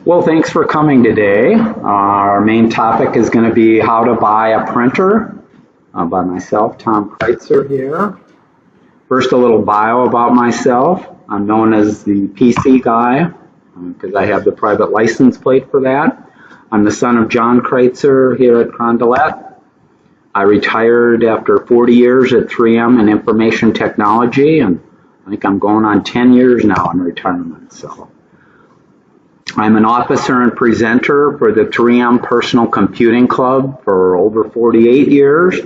Well, thanks for coming today. Our main topic is going to be how to buy a printer by myself, Tom Kreuzer here. First, a little bio about myself. I'm known as the PC guy because I have the private license plate for that. I'm the son of John Kreuzer here at Carondelet. I retired after 40 years at 3M in information technology, and I think I'm going on 10 years now in retirement. So I'm an officer and presenter for the 3M Personal Computing Club for over 48 years.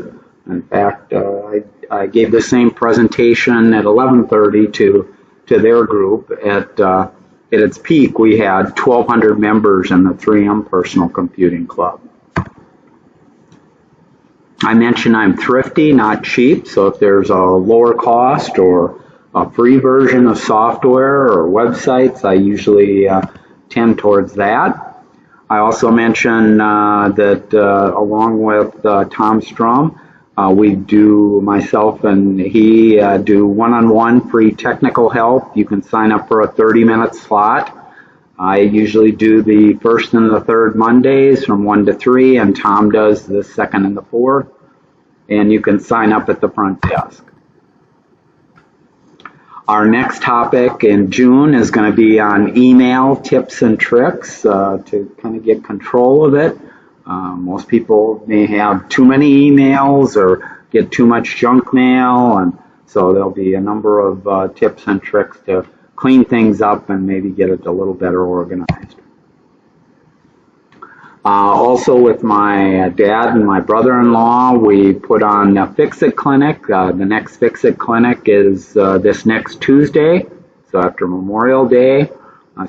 In fact, I gave the same presentation at 11:30 to their group. At its peak, we had 1,200 members in the 3M Personal Computing Club. I mentioned I'm thrifty, not cheap, so if there's a lower cost or a free version of software or websites, I usually tend towards that. I also mentioned that along with Tom Strum, myself and he do one-on-one free technical help. You can sign up for a 30-minute slot. I usually do the first and the third Mondays from 1 to 3, and Tom does the second and the fourth. And you can sign up at the front desk. Our next topic in June is going to be on email tips and tricks to kind of get control of it. Most people may have too many emails or get too much junk mail, and so there'll be a number of tips and tricks to clean things up and maybe get it a little better organized. Also with my dad and my brother-in-law, we put on a Fix-It Clinic. The next Fix-It Clinic is this next Tuesday, so after Memorial Day.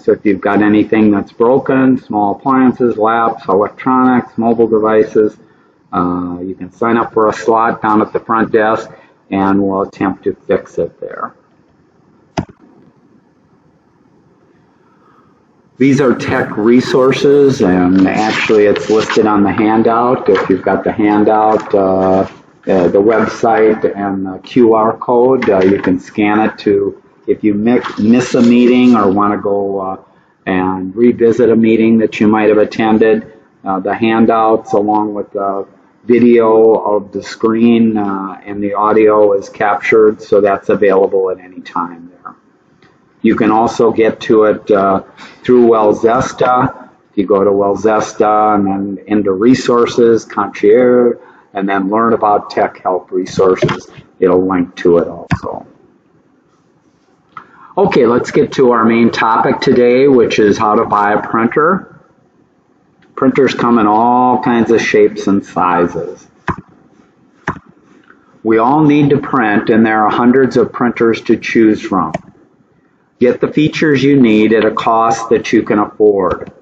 So if you've got anything that's broken, small appliances, laptops, electronics, mobile devices, you can sign up for a slot down at the front desk and we'll attempt to fix it there. These are tech resources, and actually it's listed on the handout. If you've got the handout, the website and the QR code, you can scan it to, if you miss a meeting or want to go and revisit a meeting that you might have attended, the handouts along with the video of the screen and the audio is captured, so that's available at any time there. You can also get to it through Wellzesta. If you go to Wellzesta and then into resources, concierge, and then learn about tech help resources, it'll link to it also. Okay, let's get to our main topic today, which is how to buy a printer. Printers come in all kinds of shapes and sizes. We all need to print, and there are hundreds of printers to choose from. Get the features you need at a cost that you can afford.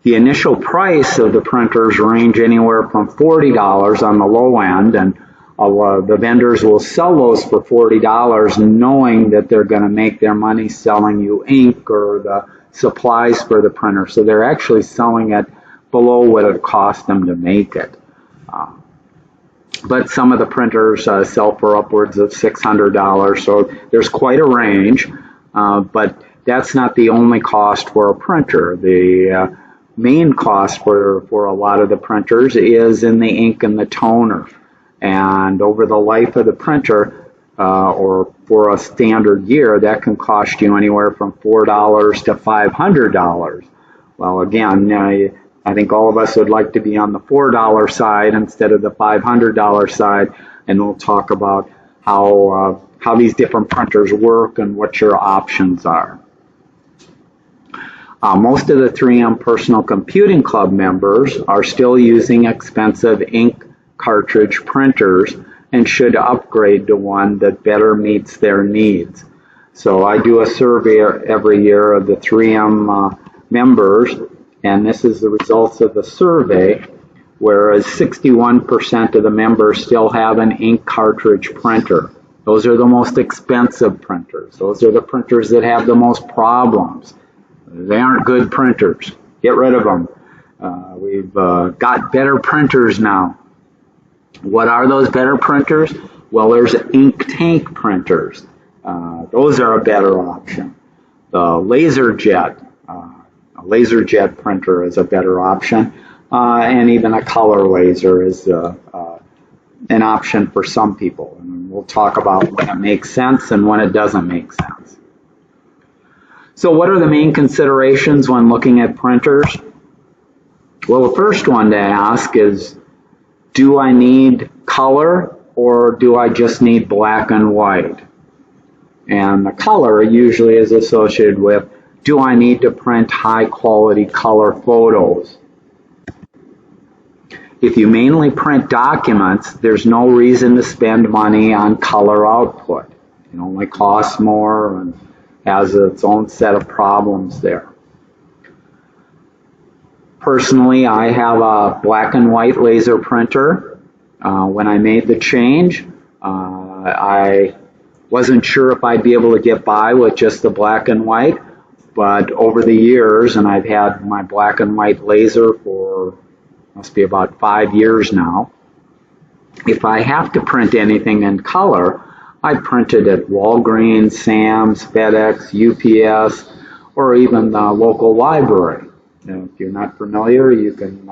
The initial price of the printers range anywhere from $40 on the low end, and the vendors will sell those for $40 knowing that they're going to make their money selling you ink or the supplies for the printer. So they're actually selling it below what it cost them to make it. But some of the printers sell for upwards of $600, so there's quite a range. But that's not the only cost for a printer. The main cost for a lot of the printers is in the ink and the toner. And over the life of the printer, or for a standard year, that can cost you anywhere from $4 to $500. Well, again, I think all of us would like to be on the $4 side instead of the $500 side, and we'll talk about how these different printers work and what your options are. Most of the 3M Personal Computing Club members are still using expensive ink cartridge printers and should upgrade to one that better meets their needs. So I do a survey every year of the 3M members, and this is the results of the survey, whereas 61% of the members still have an ink cartridge printer. Those are the most expensive printers. Those are the printers that have the most problems. They aren't good printers. Get rid of them. We've got better printers now. What are those better printers? Well, there's ink tank printers. Those are a better option. The LaserJet, A laser jet printer is a better option, and even a color laser is an option for some people. And we'll talk about when it makes sense and when it doesn't make sense. So what are the main considerations when looking at printers? Well, the first one to ask is, do I need color or do I just need black and white? And the color usually is associated with, do I need to print high quality color photos? If you mainly print documents, there's no reason to spend money on color output. It only costs more and has its own set of problems there. Personally, I have a black and white laser printer. When I made the change, I wasn't sure if I'd be able to get by with just the black and white, but over the years, and I've had my black and white laser for must be about 5 years now. If I have to print anything in color, I print it at Walgreens, Sam's, FedEx, UPS, or even the local library. If you're not familiar, you can,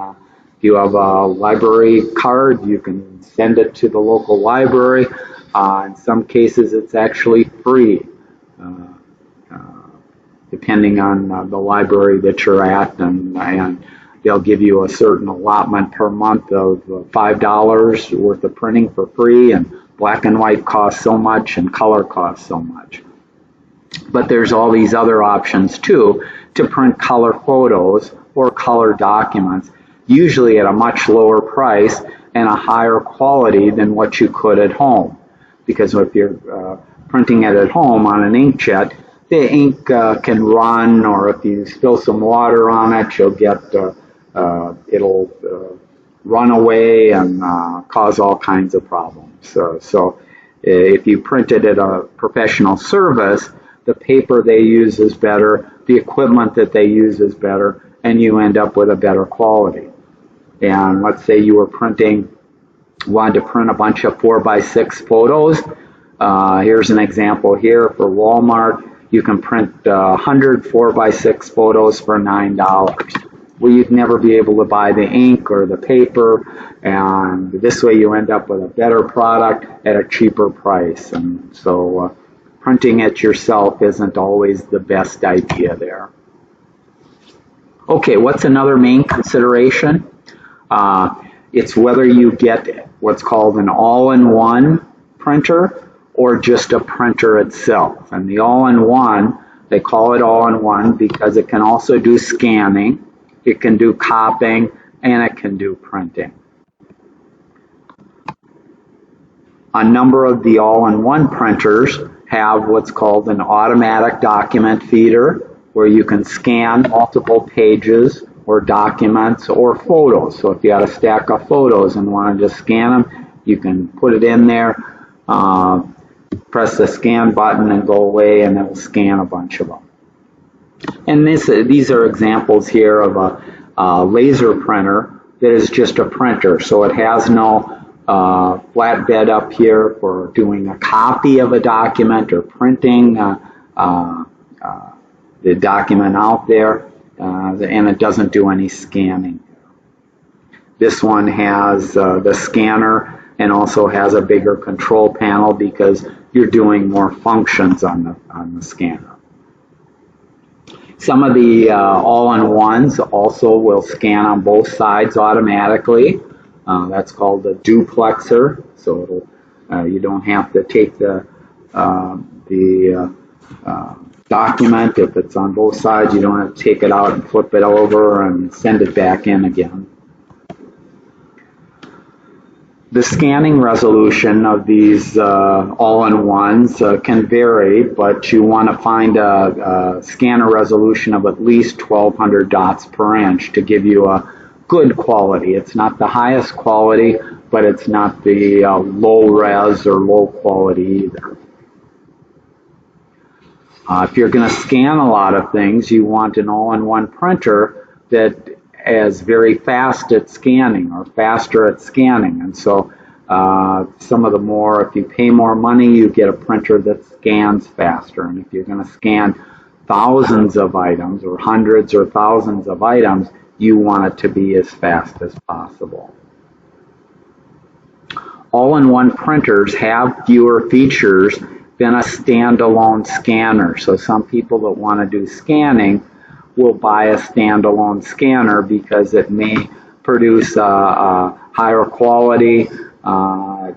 if you have a library card, you can send it to the local library. In some cases, it's actually free, depending on the library that you're at, and they'll give you a certain allotment per month of $5 worth of printing for free, and black and white costs so much and color costs so much. But there's all these other options too to print color photos or color documents, usually at a much lower price and a higher quality than what you could at home. Because if you're printing it at home on an inkjet, the ink can run, or if you spill some water on it, you'll get it'll run away and cause all kinds of problems. So if you print it at a professional service, the paper they use is better, the equipment that they use is better, and you end up with a better quality. And let's say you were wanted to print a bunch of 4x6 photos. Here's an example here for Walmart. You can print 100 4x6 photos for $9. Well, you'd never be able to buy the ink or the paper, and this way you end up with a better product at a cheaper price. And so printing it yourself isn't always the best idea there. Okay, what's another main consideration? It's whether you get what's called an all-in-one printer or just a printer itself. And the all-in-one, they call it all-in-one because it can also do scanning, it can do copying, and it can do printing. A number of the all-in-one printers have what's called an automatic document feeder, where you can scan multiple pages or documents or photos. So if you had a stack of photos and want to just scan them, you can put it in there, press the scan button and go away, and it will scan a bunch of them. And these are examples here of a laser printer that is just a printer. So it has no flatbed up here for doing a copy of a document or printing the document out there, and it doesn't do any scanning. This one has the scanner and also has a bigger control panel because you're doing more functions on the scanner. Some of the all-in-ones also will scan on both sides automatically. That's called the duplexer. So you don't have to take the document. If it's on both sides, you don't have to take it out and flip it over and send it back in again. The scanning resolution of these all-in-ones can vary, but you want to find a scanner resolution of at least 1200 dots per inch to give you a good quality. It's not the highest quality, but it's not the low res or low quality either. If you're going to scan a lot of things, you want an all-in-one printer that is very fast at scanning or faster at scanning. And so some of the more, if you pay more money, you get a printer that scans faster. And if you're going to scan thousands of items or hundreds or thousands of items, you want it to be as fast as possible. All-in-one printers have fewer features than a standalone scanner. So some people that want to do scanning will buy a standalone scanner because it may produce a higher quality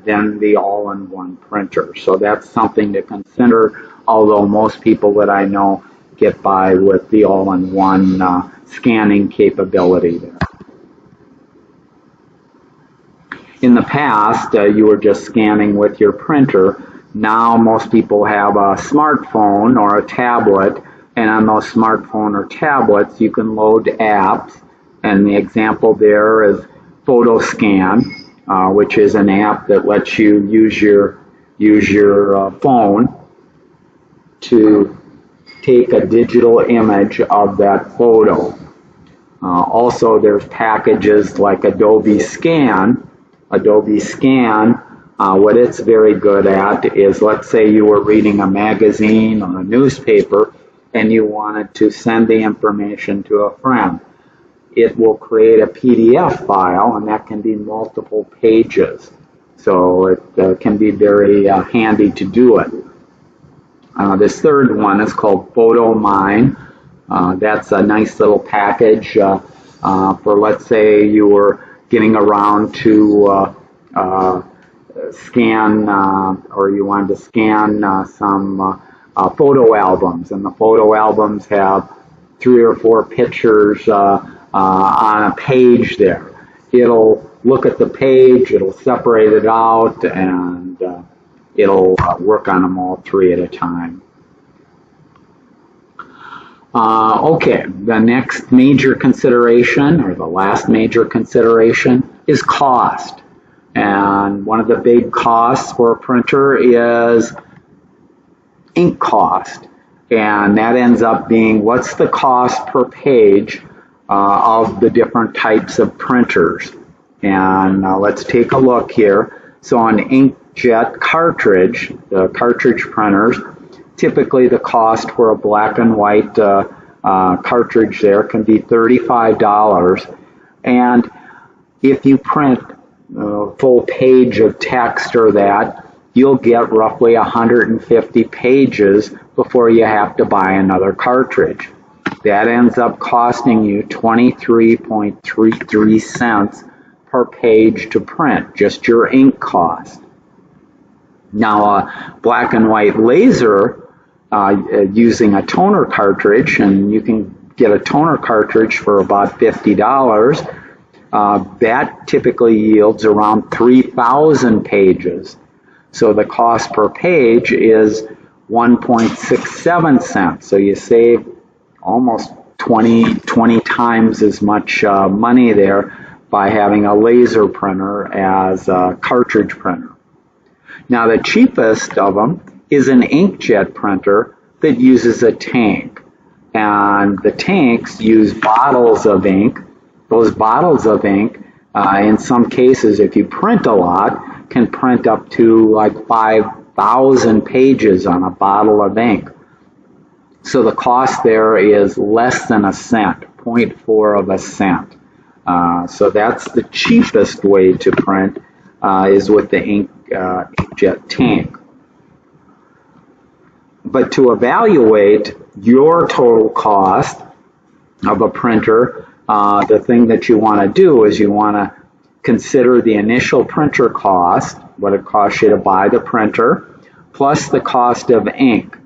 than the all-in-one printer. So that's something to consider, although most people that I know get by with the all-in-one scanning capability there. In the past, you were just scanning with your printer. Now most people have a smartphone or a tablet, and on those smartphone or tablets you can load apps, and the example there is PhotoScan, which is an app that lets you use your phone to take a digital image of that photo. Also, there's packages like Adobe Scan. Adobe Scan, what it's very good at is, let's say you were reading a magazine or a newspaper and you wanted to send the information to a friend. It will create a PDF file, and that can be multiple pages. So it can be very handy to do it. This third one is called PhotoMine. That's a nice little package for, let's say, you were getting around to scan, or you wanted to scan some photo albums, and the photo albums have 3 or 4 pictures on a page there. It'll look at the page, it'll separate it out, and it'll work on them all 3 at a time. Okay, the next major consideration, or the last major consideration, is cost. And one of the big costs for a printer is ink cost. And that ends up being, what's the cost per page of the different types of printers. And let's take a look here. So on Inkjet cartridge, the cartridge printers, typically the cost for a black and white cartridge there can be $35. And if you print a full page of text or that, you'll get roughly 150 pages before you have to buy another cartridge. That ends up costing you 23.33 cents per page to print, just your ink cost. Now, a black and white laser using a toner cartridge, and you can get a toner cartridge for about $50, that typically yields around 3,000 pages. So the cost per page is 1.67 cents. So you save almost 20 times as much money there by having a laser printer as a cartridge printer. Now the cheapest of them is an inkjet printer that uses a tank. And the tanks use bottles of ink. Those bottles of ink, in some cases, if you print a lot, can print up to like 5,000 pages on a bottle of ink. So the cost there is less than a cent, 0.4 of a cent. So that's the cheapest way to print, is with the inkjet tank. But to evaluate your total cost of a printer, the thing that you want to do is you want to consider the initial printer cost, what it costs you to buy the printer, plus the cost of ink.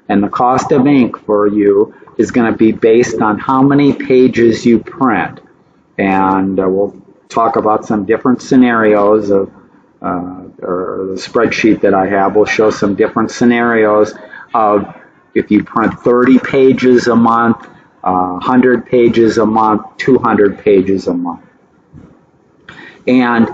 And the cost of ink for you is going to be based on how many pages you print. And we'll talk about some different scenarios of, or the spreadsheet that I have will show some different scenarios of if you print 30 pages a month, 100 pages a month, 200 pages a month. And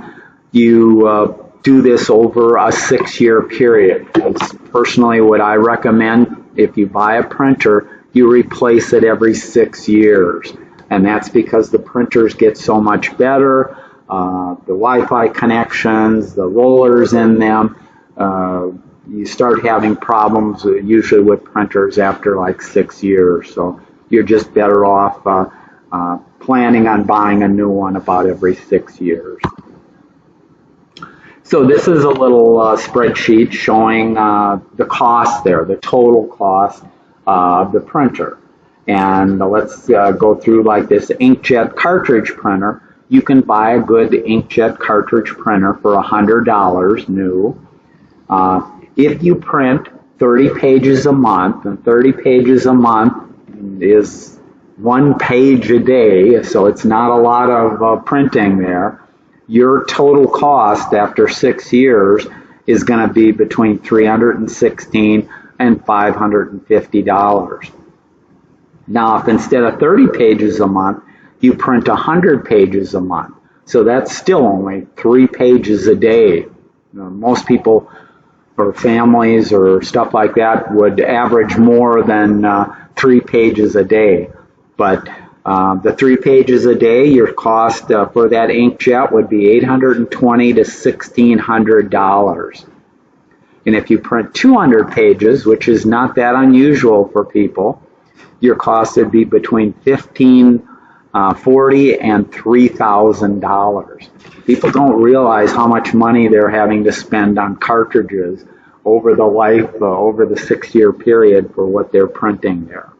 you do this over a 6-year period. That's personally what I recommend. If you buy a printer, you replace it every 6 years. And that's because the printers get so much better. The Wi-Fi connections, the rollers in them, you start having problems usually with printers after like 6 years. So you're just better off planning on buying a new one about every 6 years. So this is a little spreadsheet showing the cost there, the total cost of the printer. And let's go through like this inkjet cartridge printer. You can buy a good inkjet cartridge printer for $100 new. If you print 30 pages a month, and 30 pages a month is 1 page a day, so it's not a lot of printing there, your total cost after 6 years is going to be between $316 and $550. Now, if instead of 30 pages a month, you print 100 pages a month, so that's still only 3 pages a day. Most people or families or stuff like that would average more than 3 pages a day. But the 3 pages a day, your cost for that inkjet would be $820 to $1,600. And if you print 200 pages, which is not that unusual for people, your cost would be between $1,540 and $3,000. People don't realize how much money they're having to spend on cartridges over the life, over the 6-year period for what they're printing there.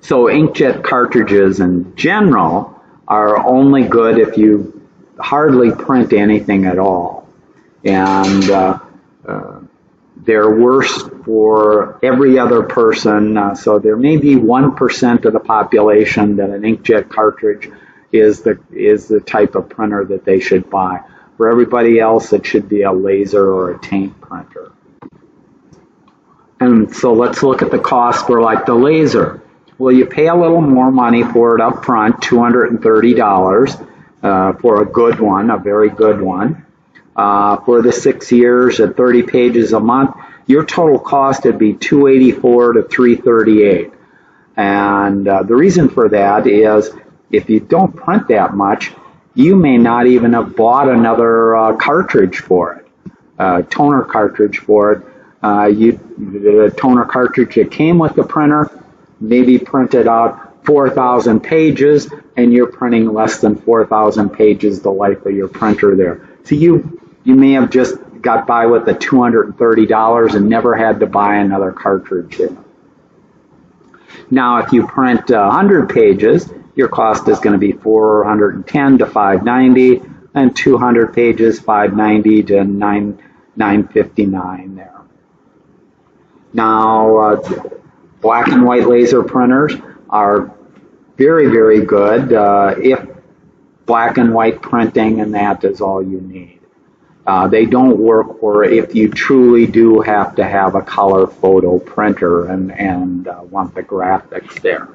So inkjet cartridges in general are only good if you hardly print anything at all. And they're worse for every other person. So there may be 1% of the population that an inkjet cartridge is the type of printer that they should buy. For everybody else, it should be a laser or a tank printer. And so let's look at the cost for like the laser. Well, you pay a little more money for it up front, $230 for a good one, a very good one. For the 6 years at 30 pages a month, your total cost would be $284 to $338. And the reason for that is if you don't print that much, you may not even have bought another cartridge for it, toner cartridge for it. The toner cartridge that came with the printer maybe printed out 4,000 pages, and you're printing less than 4,000 pages the life of your printer there. So you may have just got by with the $230 and never had to buy another cartridge there. Now, if you print 100 pages, your cost is going to be $410 to $590, and 200 pages, $590 to $959 there. Now, black and white laser printers are very, very good if black and white printing and that is all you need. They don't work for if you truly do have to have a color photo printer and want the graphics there.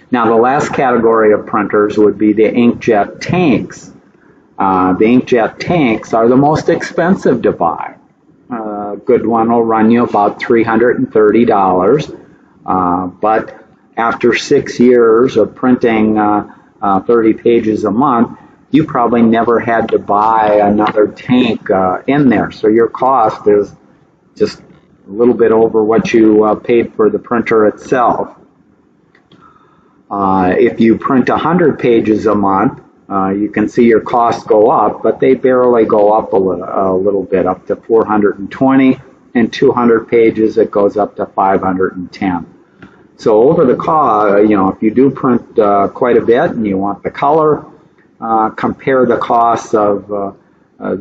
Now, the last category of printers would be the inkjet tanks. The inkjet tanks are the most expensive to buy. A good one will run you about $330, but after 6 years of printing 30 pages a month, you probably never had to buy another tank in there. So your cost is just a little bit over what you paid for the printer itself. If you print 100 pages a month, you can see your costs go up, but they barely go up a little bit, up to $420, and 200 pages it goes up to $510. So over the cost, if you do print quite a bit and you want the color, compare the costs of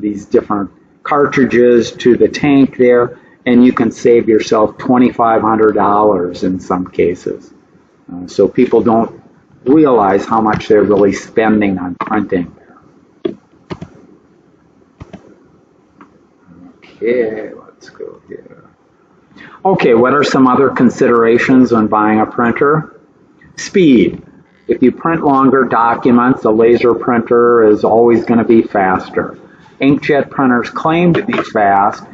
these different cartridges to the tank there, and you can save yourself $2,500 in some cases. So people don't realize how much they're really spending on printing there. Okay, let's go here. Okay, what are some other considerations when buying a printer? Speed. If you print longer documents, a laser printer is always going to be faster. Inkjet printers claim to be fast,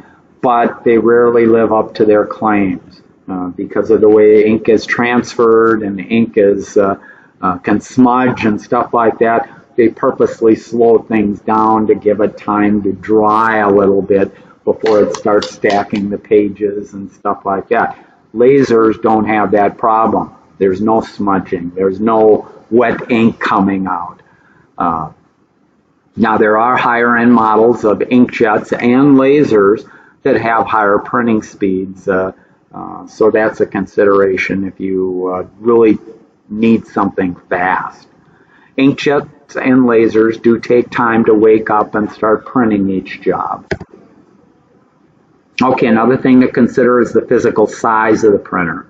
but they rarely live up to their claims because of the way ink is transferred and ink is can smudge and stuff like that. they purposely slow things down to give it time to dry a little bit before it starts stacking the pages and stuff like that. Lasers don't have that problem. There's no smudging. There's no wet ink coming out. Now, there are higher-end models of inkjets and lasers that have higher printing speeds, so that's a consideration if you really need something fast. Inkjets and lasers do take time to wake up and start printing each job. Okay, another thing to consider is the physical size of the printer.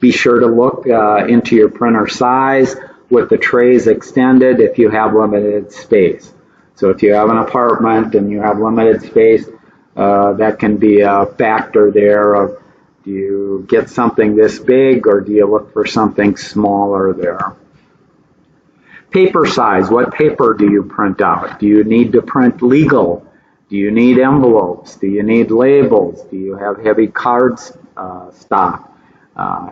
Be sure to look into your printer size with the trays extended if you have limited space. So if you have an apartment and you have limited space, that can be a factor there of, do you get something this big or do you look for something smaller there? Paper size. What paper do you print out? Do you need to print legal? Do you need envelopes? Do you need labels? Do you have heavy cards stock?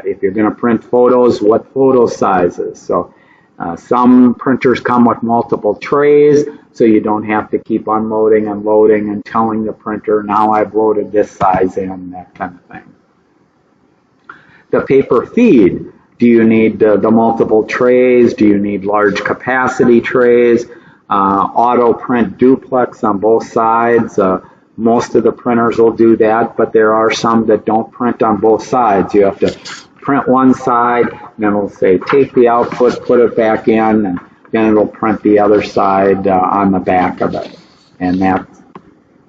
If you're going to print photos, what photo sizes? So some printers come with multiple trays, so you don't have to keep unloading and loading and telling the printer, now I've loaded this size in, that kind of thing. The paper feed. Do you need the multiple trays? Do you need large capacity trays? Auto print duplex on both sides. Most of the printers will do that, but there are some that don't print on both sides. You have to print one side, and then it'll say take the output, put it back in, and then it'll print the other side on the back of it. And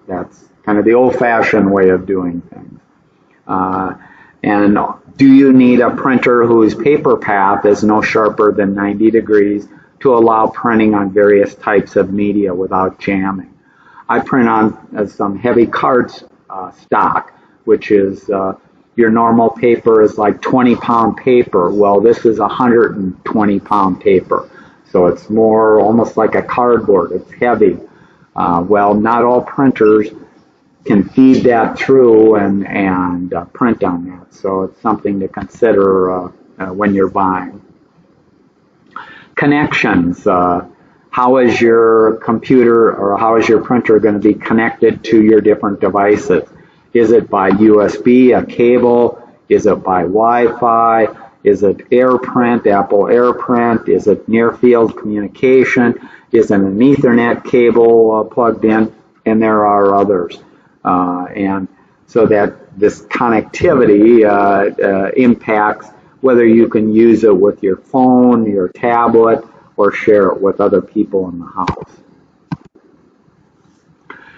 that's kind of the old-fashioned way of doing things. And do you need a printer whose paper path is no sharper than 90 degrees to allow printing on various types of media without jamming? I print on some heavy card stock, which is your normal paper is like 20-pound paper. Well, this is 120-pound paper. So it's more almost like a cardboard. It's heavy. Well, not all printers can feed that through and print on that. So it's something to consider when you're buying. Connections. How is your computer or how is your printer going to be connected to your different devices? Is it by USB, a cable? Is it by Wi-Fi? Is it AirPrint, Apple AirPrint? Is it near-field communication? Is it an Ethernet cable plugged in? And there are others. And so that this connectivity impacts whether you can use it with your phone, your tablet, or share it with other people in the house.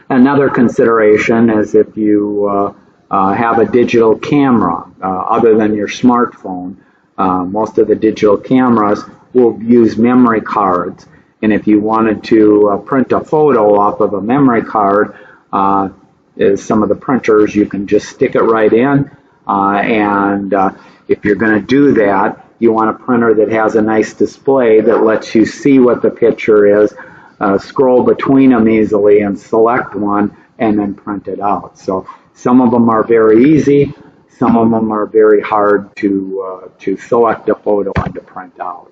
Another consideration is if you have a digital camera other than your smartphone. Most of the digital cameras will use memory cards. And if you wanted to print a photo off of a memory card, some of the printers, you can just stick it right in. And if you're going to do that, you want a printer that has a nice display that lets you see what the picture is, scroll between them easily and select one and then print it out. So some of them are very easy. Some of them are very hard to select a photo and to print out.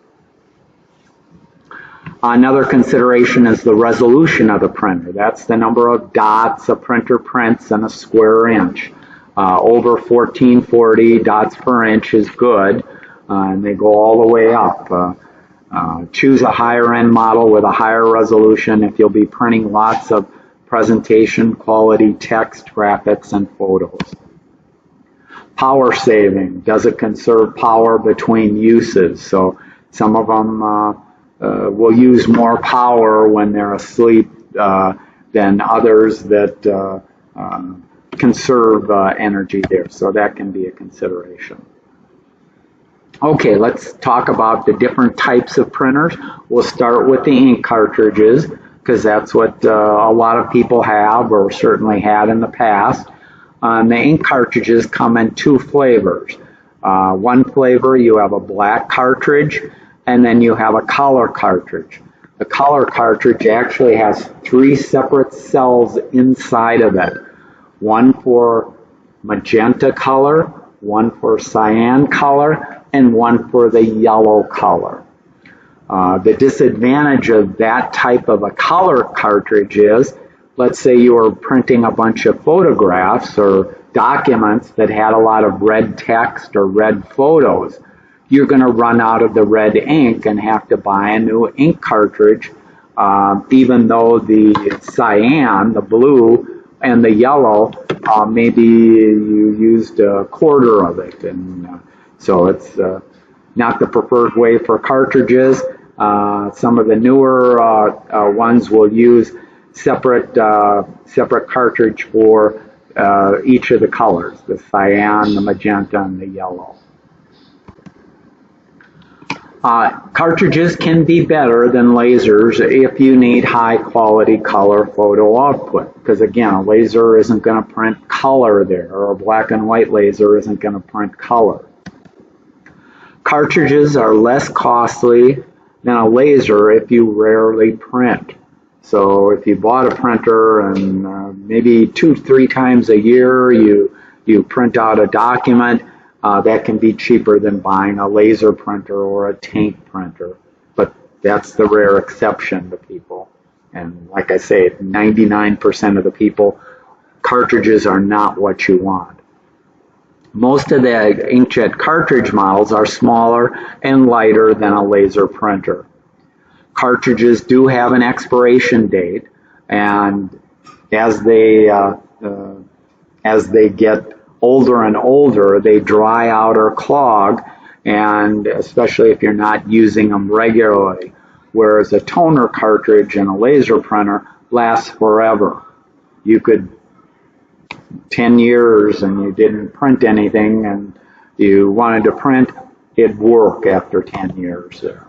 Another consideration is the resolution of the printer. That's the number of dots a printer prints in a square inch. Over 1440 dots per inch is good, and they go all the way up. Choose a higher end model with a higher resolution if you'll be printing lots of presentation quality text, graphics, and photos. Power saving. Does it conserve power between uses? So some of them will use more power when they're asleep than others that conserve energy there. So that can be a consideration. Okay, let's talk about the different types of printers. We'll start with the ink cartridges because that's what a lot of people have or certainly had in the past. The ink cartridges come in two flavors. One flavor, you have a black cartridge, and then you have a color cartridge. The color cartridge actually has 3 separate cells inside of it. One for magenta color, one for cyan color, and one for the yellow color. The disadvantage of that type of a color cartridge is, let's say you were printing a bunch of photographs or documents that had a lot of red text or red photos. You're going to run out of the red ink and have to buy a new ink cartridge, even though the cyan, the blue, and the yellow, maybe you used a quarter of it. And so it's not the preferred way for cartridges. Some of the newer ones will use separate cartridge for each of the colors, the cyan, the magenta, and the yellow. Cartridges can be better than lasers if you need high quality color photo output, because again, a laser isn't going to print color there, or a black and white laser isn't going to print color. Cartridges are less costly than a laser if you rarely print. So if you bought a printer and maybe 2-3 times a year you print out a document, that can be cheaper than buying a laser printer or a tank printer. But that's the rare exception to people. And like I say, 99% of the people, cartridges are not what you want. Most of the inkjet cartridge models are smaller and lighter than a laser printer. Cartridges do have an expiration date, and as they get older and older, they dry out or clog, and especially if you're not using them regularly. Whereas a toner cartridge and a laser printer lasts forever. You could 10 years and you didn't print anything and you wanted to print, it'd work after 10 years there.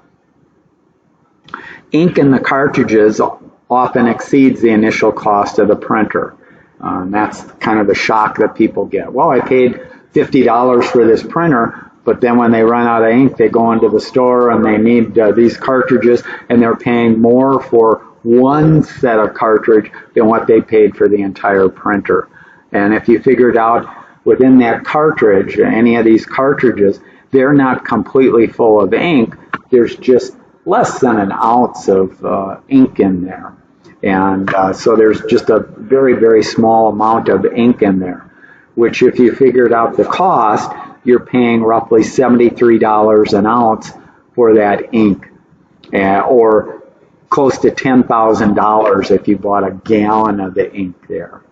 Ink in the cartridges often exceeds the initial cost of the printer. That's kind of the shock that people get. Well, I paid $50 for this printer, but then when they run out of ink, they go into the store and they need these cartridges, and they're paying more for one set of cartridge than what they paid for the entire printer. And if you figured out within that cartridge, any of these cartridges, they're not completely full of ink. There's just less than an ounce of ink in there. And so there's just a very, very small amount of ink in there, which if you figured out the cost, you're paying roughly $73 an ounce for that ink, or close to $10,000 if you bought a gallon of the ink there.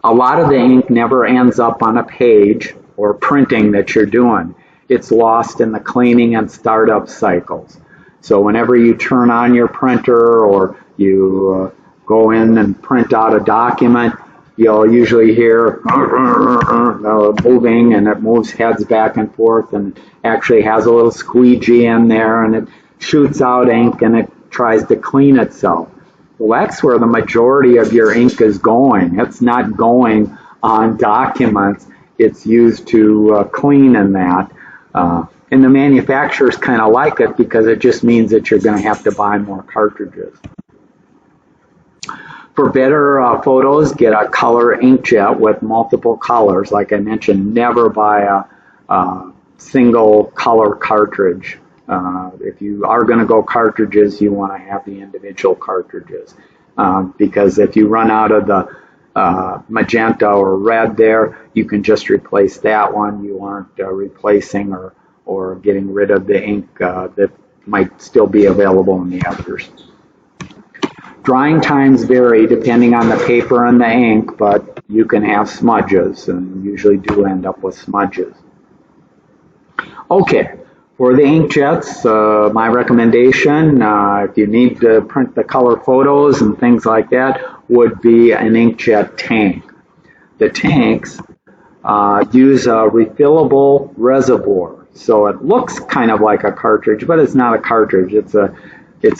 A lot of the ink never ends up on a page or printing that you're doing. It's lost in the cleaning and startup cycles. So whenever you turn on your printer or you go in and print out a document, you'll usually hear moving, and it moves heads back and forth and actually has a little squeegee in there, and it shoots out ink and it tries to clean itself. Well, that's where the majority of your ink is going. It's not going on documents. It's used to clean in that. And the manufacturers kind of like it because it just means that you're going to have to buy more cartridges. For better photos, get a color inkjet with multiple colors. Like I mentioned, never buy a single color cartridge. If you are going to go cartridges, you want to have the individual cartridges. Because if you run out of the magenta or red there, you can just replace that one. You aren't replacing or getting rid of the ink that might still be available in the others. Drying times vary depending on the paper and the ink, but you can have smudges, and usually do end up with smudges. Okay, for the inkjets, my recommendation, if you need to print the color photos and things like that, would be an inkjet tank. The tanks use a refillable reservoir. So it looks kind of like a cartridge, but it's not a cartridge. It's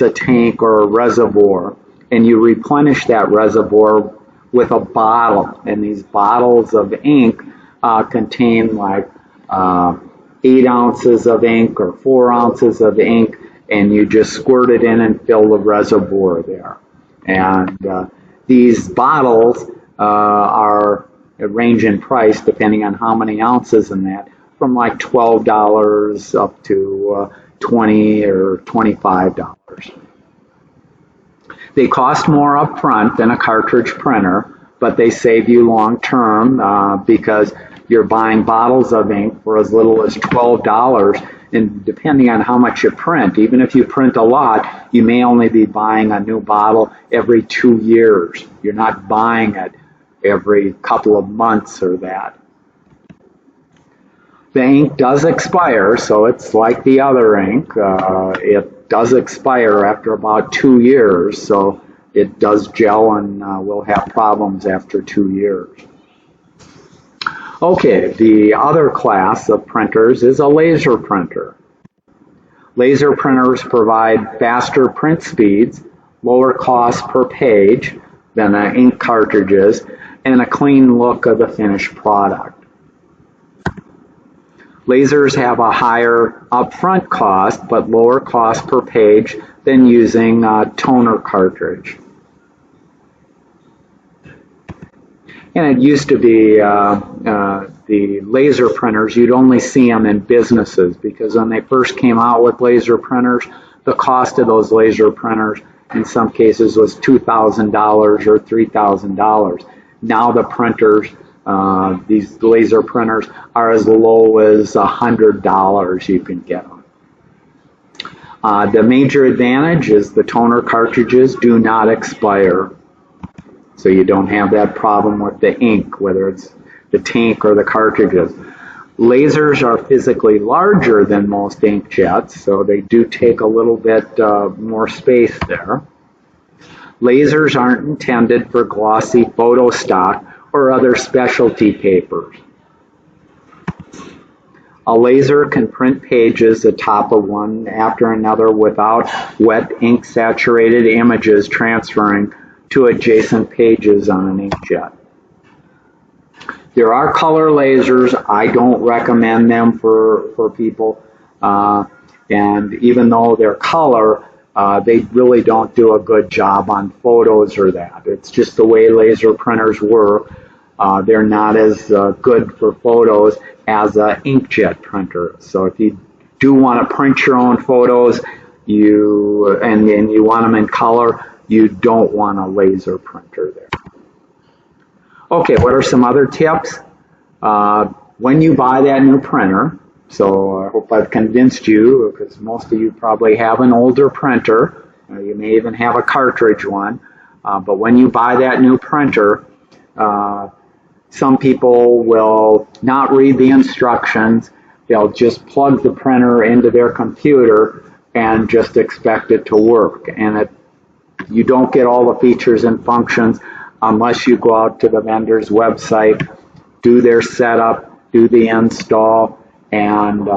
a tank or a reservoir, and you replenish that reservoir with a bottle. And these bottles of ink contain like 8 ounces of ink or 4 ounces of ink, and you just squirt it in and fill the reservoir there. And these bottles range in price depending on how many ounces in that, from like $12 up to $20 or $25. They cost more up front than a cartridge printer, but they save you long term because you're buying bottles of ink for as little as $12, and depending on how much you print, even if you print a lot, you may only be buying a new bottle every 2 years. You're not buying it every couple of months or that. The ink does expire, so it's like the other ink. It does expire after about 2 years, so it does gel and will have problems after 2 years. Okay, the other class of printers is a laser printer. Laser printers provide faster print speeds, lower cost per page than the ink cartridges, and a clean look of the finished product. Lasers have a higher upfront cost, but lower cost per page than using a toner cartridge. And it used to be the laser printers, you'd only see them in businesses, because when they first came out with laser printers, the cost of those laser printers in some cases was $2,000 or $3,000. Now the printers, these laser printers, are as low as $100 you can get them. The major advantage is the toner cartridges do not expire. So you don't have that problem with the ink, whether it's the tank or the cartridges. Lasers are physically larger than most inkjets, so they do take a little bit more space there. Lasers aren't intended for glossy photo stock or other specialty papers. A laser can print pages atop of one after another without wet ink-saturated images transferring to adjacent pages on an inkjet. There are color lasers. I don't recommend them for people, and even though they're color, they really don't do a good job on photos or that. It's just the way laser printers work. They're not as good for photos as an inkjet printer. So if you do want to print your own photos, and you want them in color, you don't want a laser printer there. Okay, what are some other tips? When you buy that new printer, so I hope I've convinced you, because most of you probably have an older printer, you may even have a cartridge one, but when you buy that new printer, some people will not read the instructions. They'll just plug the printer into their computer and just expect it to work. And you don't get all the features and functions unless you go out to the vendor's website, do their setup, do the install, and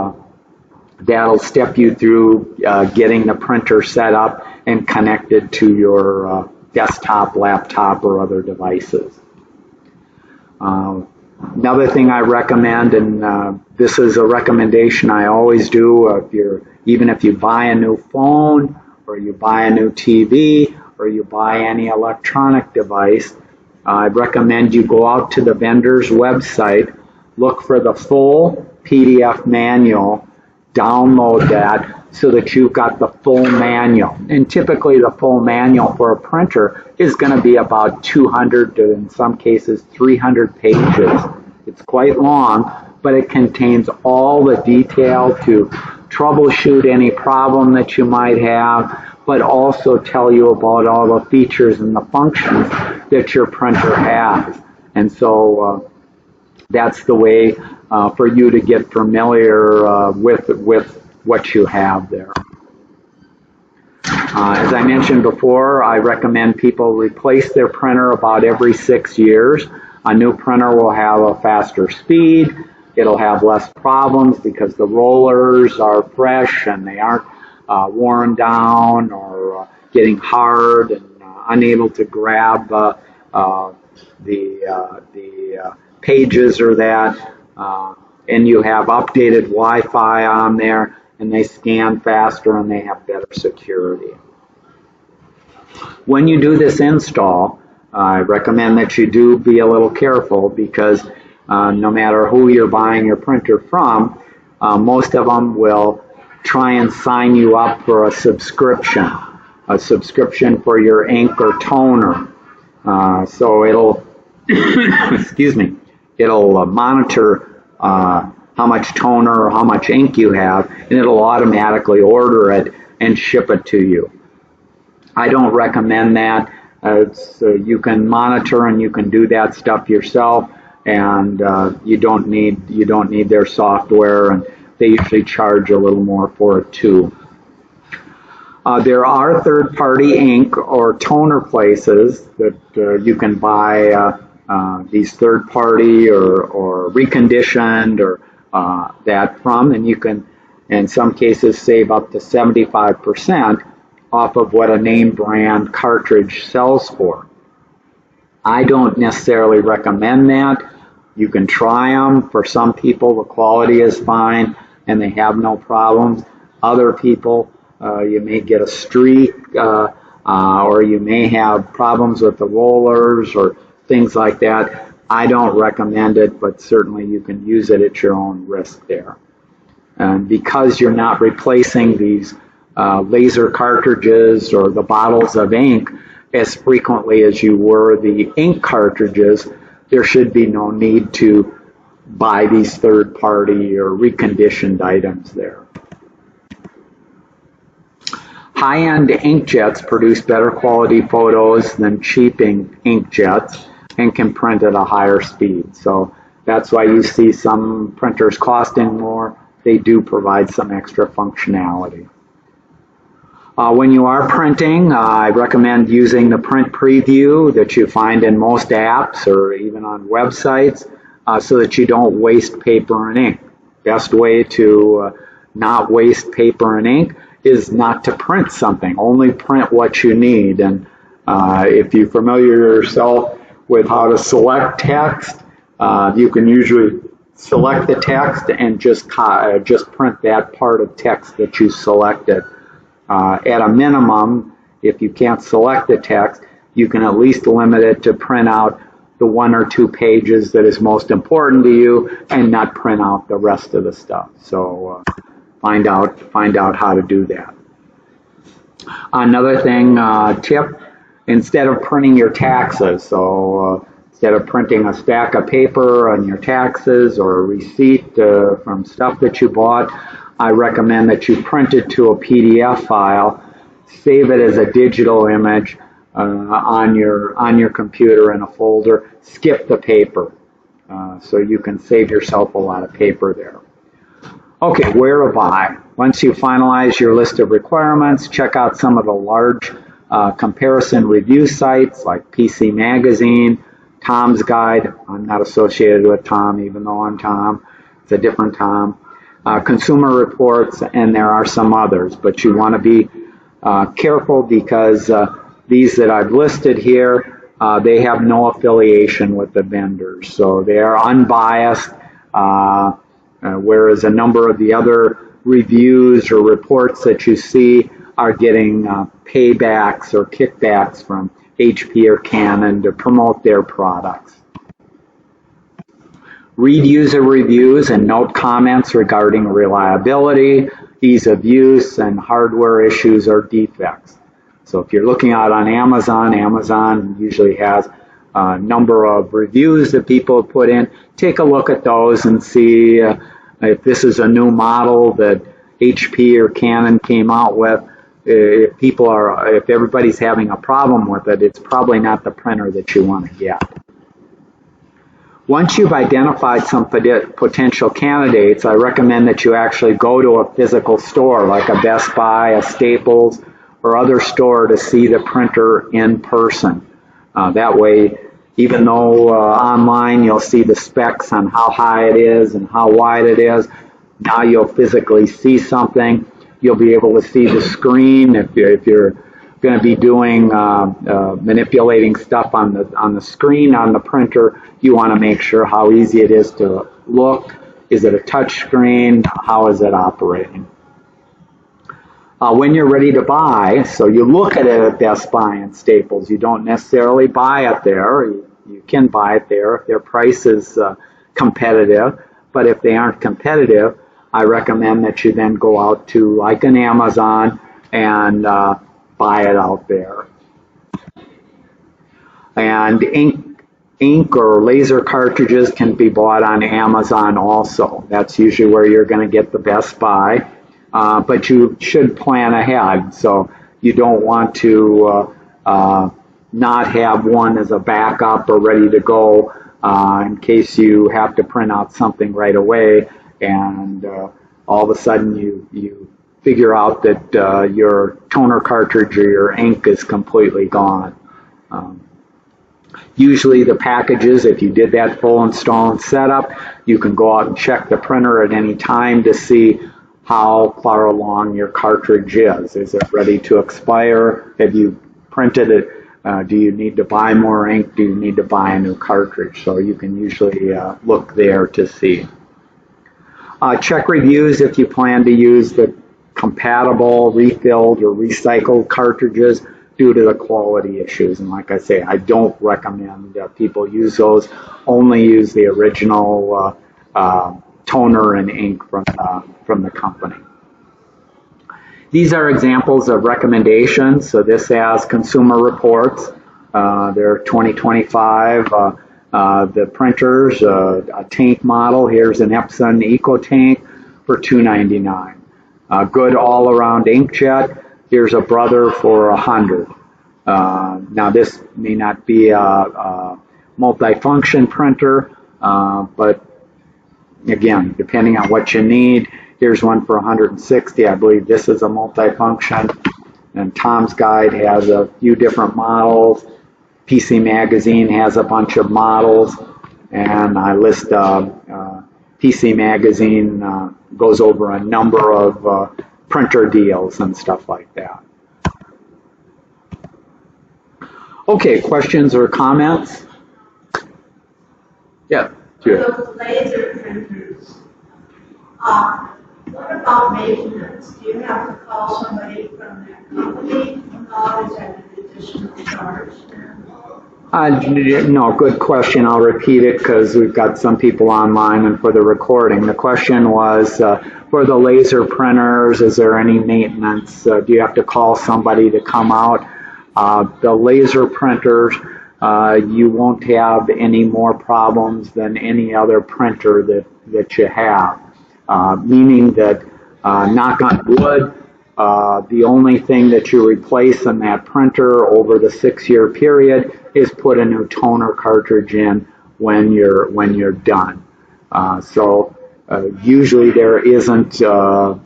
that'll step you through getting the printer set up and connected to your desktop, laptop, or other devices. Another thing I recommend, and this is a recommendation I always do, even if you buy a new phone, or you buy a new TV, or you buy any electronic device, I'd recommend you go out to the vendor's website, look for the full PDF manual, download that so that you've got the full manual. And typically the full manual for a printer is going to be about 200 to, in some cases, 300 pages. It's quite long, but it contains all the detail to troubleshoot any problem that you might have, but also tell you about all the features and the functions that your printer has. And so that's the way for you to get familiar with what you have there. As I mentioned before, I recommend people replace their printer about every 6 years. A new printer will have a faster speed. It'll have less problems because the rollers are fresh and they aren't worn down or getting hard and unable to grab the pages or that. And you have updated Wi-Fi on there, and they scan faster and they have better security. When you do this install, I recommend that you do be a little careful, because no matter who you're buying your printer from, most of them will try and sign you up for a subscription for your ink or toner. So it'll, excuse me, it'll monitor how much toner or how much ink you have, and it'll automatically order it and ship it to you. I don't recommend that. You can monitor and you can do that stuff yourself, and you don't need their software, and they usually charge a little more for it too. There are third-party ink or toner places that you can buy these third-party or reconditioned or that from, and you can, in some cases, save up to 75% off of what a name brand cartridge sells for. I don't necessarily recommend that. You can try them. For some people, the quality is fine and they have no problems. Other people, you may get a streak, or you may have problems with the rollers or things like that. I don't recommend it, but certainly you can use it at your own risk there. And because you're not replacing these laser cartridges or the bottles of ink as frequently as you were the ink cartridges, there should be no need to buy these third-party or reconditioned items there. High-end inkjets produce better quality photos than cheap inkjets and can print at a higher speed. So that's why you see some printers costing more. They do provide some extra functionality. When you are printing, I recommend using the print preview that you find in most apps or even on websites so that you don't waste paper and ink. Best way to not waste paper and ink is not to print something. Only print what you need. And if you familiar yourself with how to select text, you can usually select the text and just print that part of text that you selected. At a minimum, if you can't select the text, you can at least limit it to print out the 1 or 2 pages that is most important to you and not print out the rest of the stuff. So find out how to do that. Another thing, tip, instead of printing your taxes, so instead of printing a stack of paper on your taxes or a receipt from stuff that you bought, I recommend that you print it to a PDF file, save it as a digital image on your computer in a folder, skip the paper, so you can save yourself a lot of paper there. Okay, where to buy? Once you finalize your list of requirements, check out some of the large comparison review sites like PC Magazine, Tom's Guide. I'm not associated with Tom, even though I'm Tom. It's a different Tom. Consumer Reports, and there are some others, but you want to be careful because these that I've listed here, they have no affiliation with the vendors, so they are unbiased, whereas a number of the other reviews or reports that you see are getting paybacks or kickbacks from HP or Canon to promote their products. Read user reviews and note comments regarding reliability, ease of use, and hardware issues or defects. So if you're looking out on Amazon, Amazon usually has a number of reviews that people have put in. Take a look at those and see if this is a new model that HP or Canon came out with. If everybody's having a problem with it, it's probably not the printer that you want to get. Once you've identified some potential candidates, I recommend that you actually go to a physical store like a Best Buy, a Staples, or other store to see the printer in person. That way, even though online you'll see the specs on how high it is and how wide it is, now you'll physically see something. You'll be able to see the screen if you're going to be doing manipulating stuff on the screen on the printer. You want to make sure how easy it is to look. Is it a touch screen? How is it operating? When you're ready to buy, so you look at it at Best Buy and Staples. You don't necessarily buy it there. You can buy it there if their price is competitive. But if they aren't competitive, I recommend that you then go out to like an Amazon and buy it out there. And ink or laser cartridges can be bought on Amazon also. That's usually where you're going to get the best buy. But you should plan ahead. So you don't want to not have one as a backup or ready to go in case you have to print out something right away and all of a sudden you figure out that your toner cartridge or your ink is completely gone. Usually the packages, if you did that full install and setup, you can go out and check the printer at any time to see how far along your cartridge is. Is it ready to expire? Have you printed it? Do you need to buy more ink? Do you need to buy a new cartridge? So you can usually look there to see. Check reviews if you plan to use the compatible, refilled, or recycled cartridges due to the quality issues. And like I say, I don't recommend people use those. Only use the original toner and ink from the company. These are examples of recommendations. So this has Consumer Reports. They're 2025. The printers, a tank model. Here's an Epson Eco Tank for $299. Good all-around inkjet. Here's a Brother for $100. Now this may not be a multi-function printer, but again, depending on what you need. Here's one for $160. I believe this is a multi-function. And Tom's Guide has a few different models. PC Magazine has a bunch of models. And I list PC Magazine goes over a number of printer deals and stuff like that. Okay, questions or comments? Yeah. Those laser printers, what about maintenance? Do you have to call somebody from that company? Or is that an additional charge? No, good question. I'll repeat it because we've got some people online and for the recording. The question was, for the laser printers, is there any maintenance? Do you have to call somebody to come out? The laser printers, you won't have any more problems than any other printer that you have. Meaning that, knock on wood, the only thing that you replace in that printer over the 6-year period is put a new toner cartridge in when you're done. Usually there isn't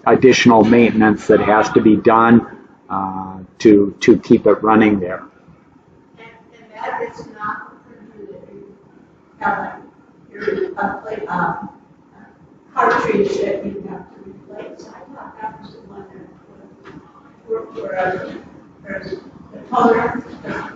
additional maintenance that has to be done to keep it running there. And that is not the printer that you have your cartridge that you have to replace. I thought that was the one that worked forever.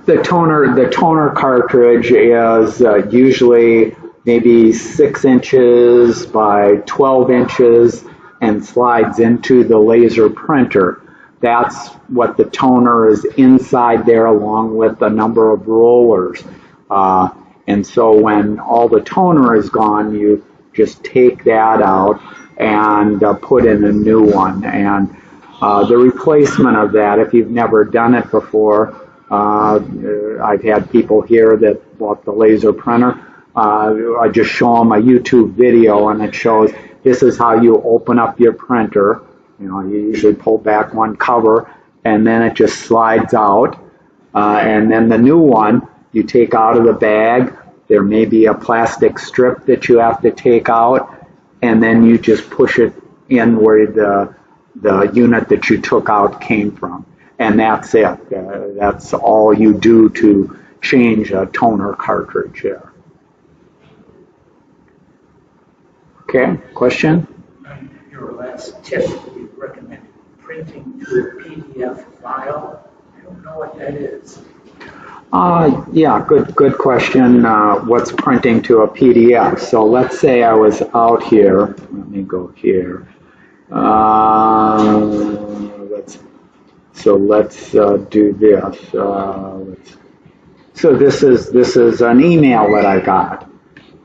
The toner cartridge is usually maybe 6 inches by 12 inches and slides into the laser printer. That's what the toner is inside there along with a number of rollers. And so when all the toner is gone, you just take that out and put in a new one. And the replacement of that, if you've never done it before, I've had people here that bought the laser printer. I just show them a YouTube video and it shows this is how you open up your printer. You know, you usually pull back one cover and then it just slides out. And then the new one you take out of the bag. There may be a plastic strip that you have to take out, and then you just push it in where the unit that you took out came from. And that's it. That's all you do to change a toner cartridge there. Okay, question? Your last tip, you recommended printing to a PDF file. I don't know what that is. Yeah, good question. What's printing to a PDF? So let's say I was out here. Let me go here. Let's do this. So this is an email that I got.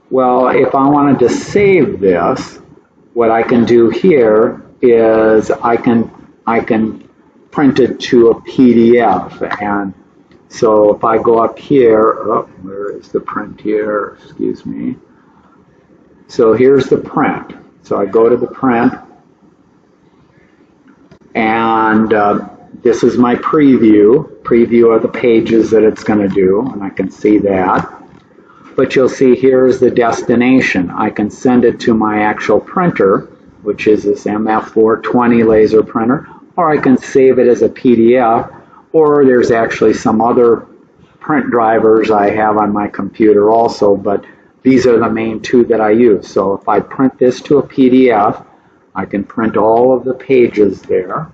Well, if I wanted to save this, what I can do here is I can print it to a PDF. And so if I go up here, oh, where is the print here? Excuse me. So here's the print. So I go to the print, and this is my preview of the pages that it's going to do, and I can see that. But you'll see here is the destination. I can send it to my actual printer, which is this MF420 laser printer, or I can save it as a PDF, or there's actually some other print drivers I have on my computer also, but these are the main two that I use. So if I print this to a PDF, I can print all of the pages there,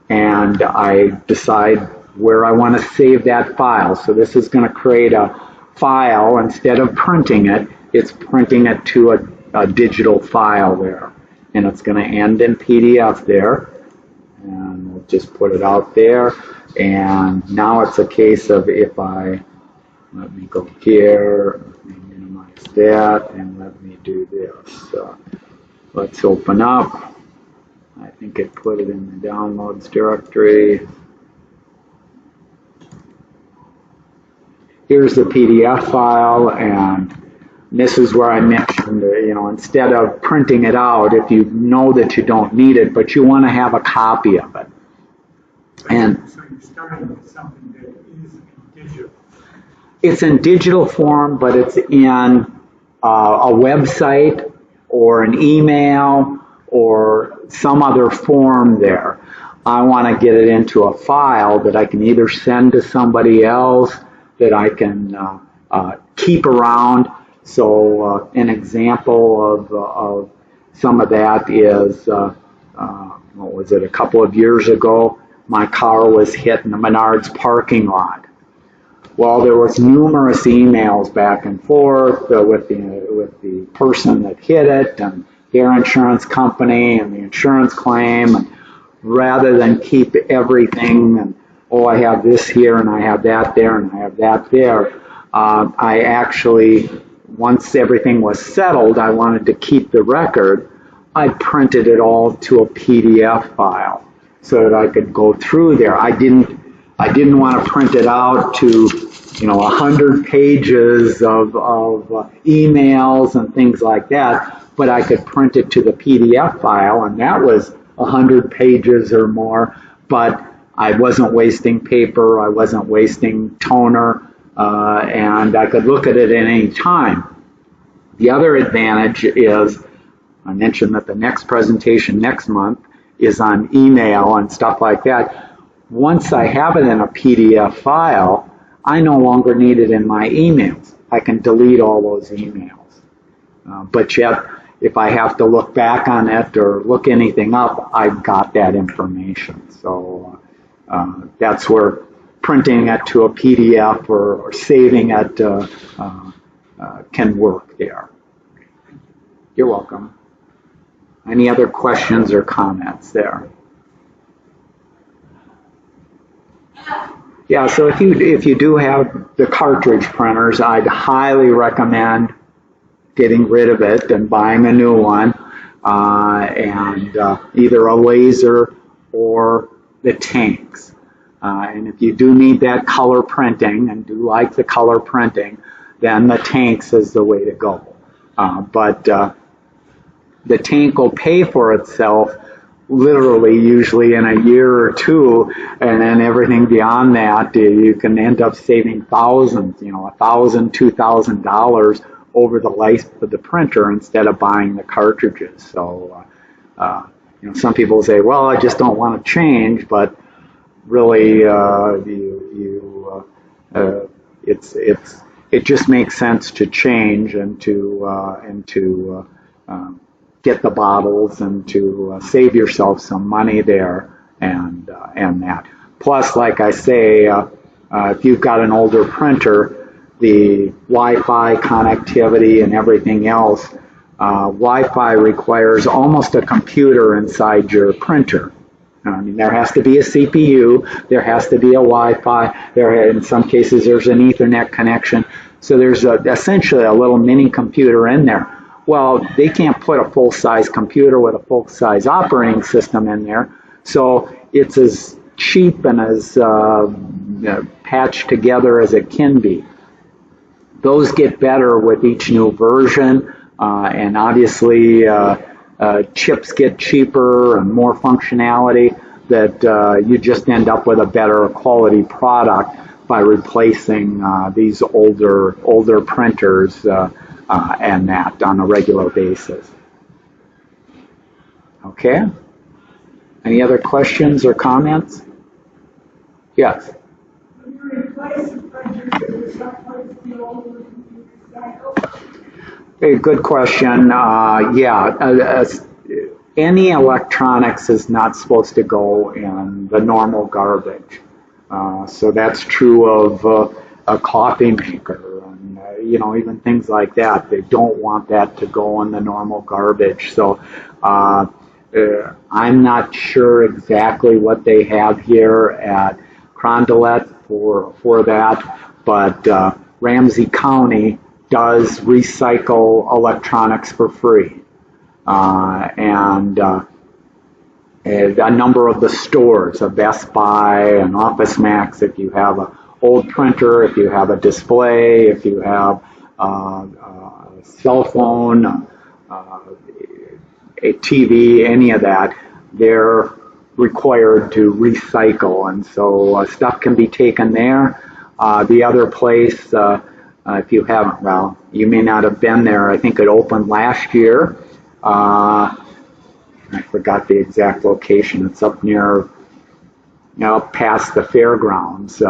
and I decide where I want to save that file. So this is going to create a file. Instead of printing it, it's printing it to a digital file there, and it's going to end in PDF there, and we'll just put it out there. And now it's a case of, if I let me go here, let me minimize that, and let me do this. Let's open up. I think it put it in the downloads directory. Here's the PDF file, and this is where I mentioned, instead of printing it out, if you know that you don't need it, but you want to have a copy of it. And so you're starting with something that is digital. It's in digital form, but it's in a website or an email or some other form there. I want to get it into a file that I can either send to somebody else, that I can keep around. So an example of some of that is, what was it, a couple of years ago, my car was hit in the Menards parking lot. Well, there was numerous emails back and forth with the person that hit it and their insurance company and the insurance claim. And rather than keep everything and, oh, I have this here and I have that there and I have that there, I actually, once everything was settled, I wanted to keep the record. I printed it all to a PDF file so that I could go through there. I didn't want to print it out to 100 pages of emails and things like that, but I could print it to the PDF file, and that was 100 pages or more, but I wasn't wasting paper, I wasn't wasting toner, and I could look at it at any time. The other advantage is, I mentioned that the next presentation next month is on email and stuff like that. Once I have it in a PDF file, I no longer need it in my emails. I can delete all those emails. But yet, if I have to look back on it or look anything up, I've got that information. So that's where printing it to a PDF or saving it can work there. You're welcome. Any other questions or comments there? Yeah, so if you do have the cartridge printers, I'd highly recommend getting rid of it and buying a new one, and either a laser or the tanks. And if you do need that color printing and do like the color printing, then the tanks is the way to go. But the tank will pay for itself literally usually in a year or two, and then everything beyond that, you can end up saving thousands, $1,000, $2,000 over the life of the printer instead of buying the cartridges. So, some people say, well, I just don't want to change, but really, it just makes sense to change and to get the bottles and to save yourself some money there and that. Plus, like I say, if you've got an older printer, the Wi-Fi connectivity and everything else, Wi-Fi requires almost a computer inside your printer. I mean, there has to be a CPU, there has to be a Wi-Fi, in some cases there's an Ethernet connection, so there's essentially a little mini computer in there. Well, they can't put a full-size computer with a full-size operating system in there, so it's as cheap and as patched together as it can be. Those get better with each new version, and obviously chips get cheaper and more functionality, that you just end up with a better quality product by replacing these older printers and that on a regular basis. Okay? Any other questions or comments? Yes? When you replace the printers, is there someplace the old ones can be recycled? Hey, good question. Any electronics is not supposed to go in the normal garbage. So that's true of a coffee maker and even things like that. They don't want that to go in the normal garbage. So I'm not sure exactly what they have here at Carondelet for that, but Ramsey County does recycle electronics for free. And a number of the stores, a Best Buy, an Office Max, if you have an old printer, if you have a display, if you have a cell phone, a TV, any of that, they're required to recycle. And so stuff can be taken there. The other place, if you haven't, well, you may not have been there. I think it opened last year. I forgot the exact location. It's up near, past the fairgrounds.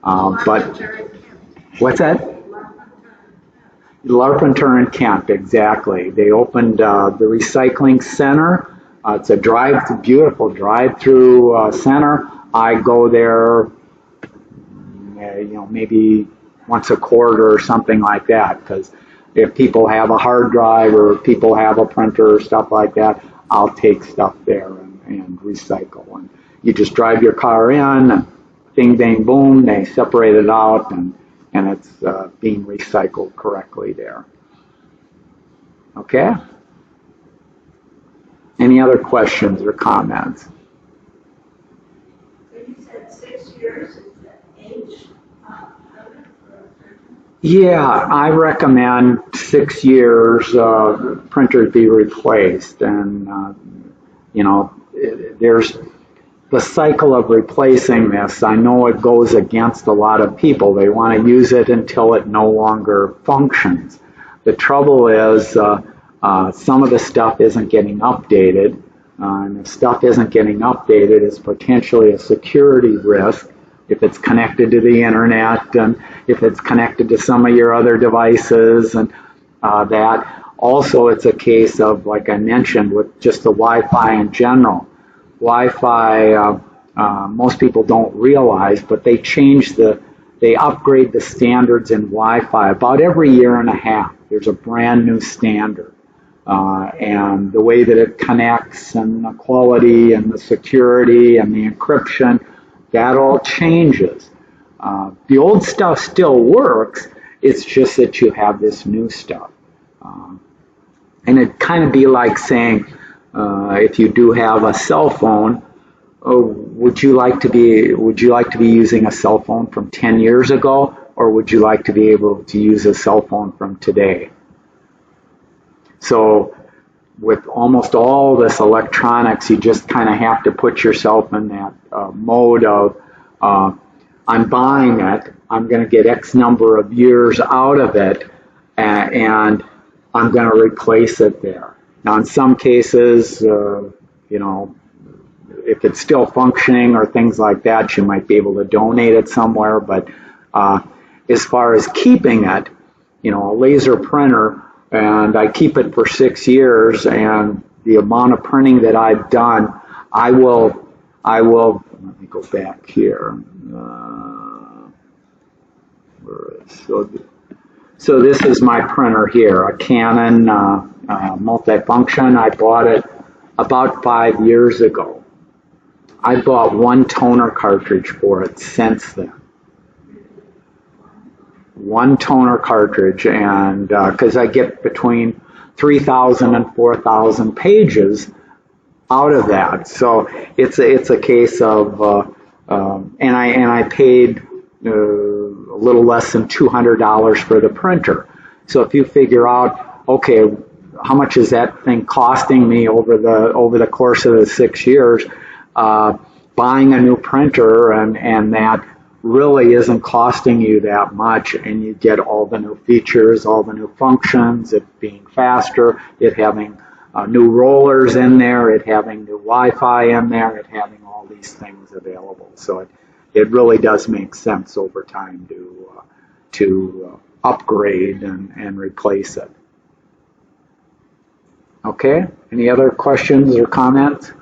But what's that? Larpenteur and Kent, exactly. They opened the recycling center. It's a beautiful drive-through center. I go there, maybe once a quarter or something like that, because if people have a hard drive or people have a printer or stuff like that, I'll take stuff there and recycle. And you just drive your car in, bing, bang, boom, they separate it out, and it's being recycled correctly there. Okay? Any other questions or comments? So you said 6 years is the age limit for a printer? Yeah, I recommend 6 years printers be replaced, and there's the cycle of replacing this. I know it goes against a lot of people. They want to use it until it no longer functions. The trouble is some of the stuff isn't getting updated, and if stuff isn't getting updated, it's potentially a security risk if it's connected to the internet and if it's connected to some of your other devices and that. Also, it's a case of, like I mentioned, with just the Wi-Fi in general. Wi-Fi, most people don't realize, but they upgrade the standards in Wi-Fi about every year and a half. There's a brand new standard. And the way that it connects and the quality and the security and the encryption, that all changes. The old stuff still works, it's just that you have this new stuff. And it'd kind of be like saying, if you do have a cell phone, would you like to be using a cell phone from 10 years ago, or would you like to be able to use a cell phone from today? So with almost all this electronics, you just kind of have to put yourself in that mode of, I'm buying it, I'm going to get X number of years out of it, and I'm going to replace it there. Now, in some cases, if it's still functioning or things like that, you might be able to donate it somewhere. But as far as keeping it, a laser printer, and I keep it for 6 years, and the amount of printing that I've done, I will, let me go back here. So this is my printer here, a Canon multifunction. I bought it about 5 years ago. I bought one toner cartridge for it since then. One toner cartridge, and because I get between 3,000 and 4,000 pages out of that. So it's a case of, and I paid a little less than $200 for the printer. So if you figure out, okay, how much is that thing costing me over the course of the 6 years, buying a new printer, and that really isn't costing you that much, and you get all the new features, all the new functions, it being faster, it having new rollers in there, it having new Wi-Fi in there, it having all these things available. So it really does make sense over time to upgrade and replace it. Okay, any other questions or comments?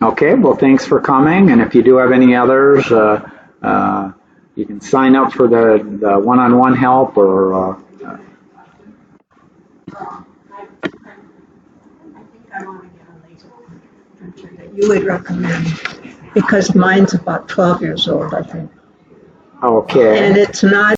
Okay, well, thanks for coming, and if you do have any others, you can sign up for the one-on-one help, or I think I want to get a laser printer that you would recommend, because mine's about 12 years old, I think. okay. And it's not